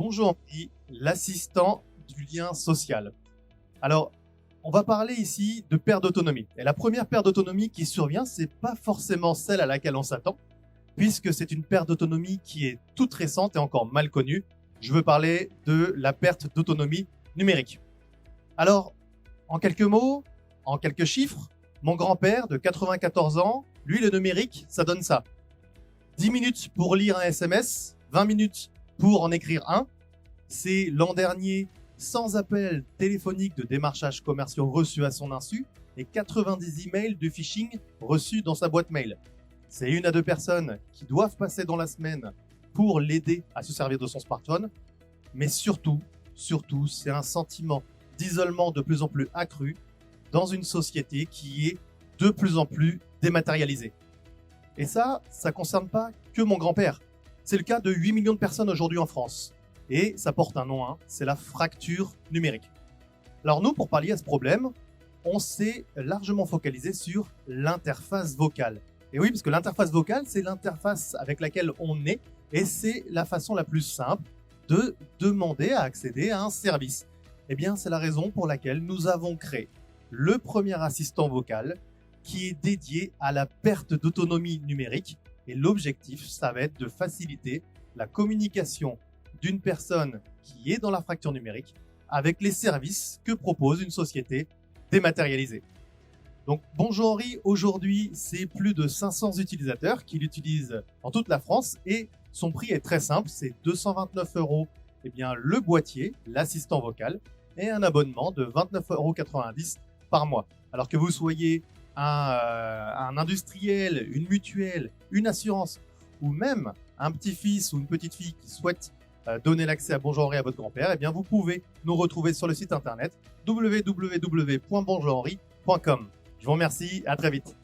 Bonjour Henri, l'assistant du lien social. Alors, on va parler ici de perte d'autonomie. Et la première perte d'autonomie qui survient, c'est pas forcément celle à laquelle on s'attend, puisque c'est une perte d'autonomie qui est toute récente et encore mal connue. Je veux parler de la perte d'autonomie numérique. Alors, en quelques mots, en quelques chiffres, mon grand-père de 94 ans, lui, le numérique, ça donne ça. 10 minutes pour lire un SMS, 20 minutes pour en écrire un. C'est l'an dernier, sans appel téléphonique de démarchage commerciaux reçus à son insu et 90 emails de phishing reçus dans sa boîte mail. C'est 1 à 2 personnes qui doivent passer dans la semaine pour l'aider à se servir de son smartphone. Mais surtout, c'est un sentiment d'isolement de plus en plus accru dans une société qui est de plus en plus dématérialisée. Et ça concerne pas que mon grand-père. C'est le cas de 8 millions de personnes aujourd'hui en France. Et ça porte un nom, c'est la fracture numérique. Alors nous, pour pallier à ce problème, on s'est largement focalisé sur l'interface vocale. Et oui, parce que l'interface vocale, c'est l'interface avec laquelle on est, et c'est la façon la plus simple de demander à accéder à un service. Eh bien, c'est la raison pour laquelle nous avons créé le premier assistant vocal qui est dédié à la perte d'autonomie numérique. Et l'objectif, ça va être de faciliter la communication d'une personne qui est dans la fracture numérique avec les services que propose une société dématérialisée. Donc, bonjour Henri, aujourd'hui, c'est plus de 500 utilisateurs qui l'utilisent dans toute la France et son prix est très simple, c'est 229 €, eh bien, le boîtier, l'assistant vocal et un abonnement de 29,90 € par mois. Alors que vous soyez un industriel, une mutuelle, une assurance ou même un petit-fils ou une petite-fille qui souhaite donner l'accès à Bonjour Henri à votre grand-père, eh bien vous pouvez nous retrouver sur le site internet www.bonjourhenri.com. Je vous remercie, à très vite.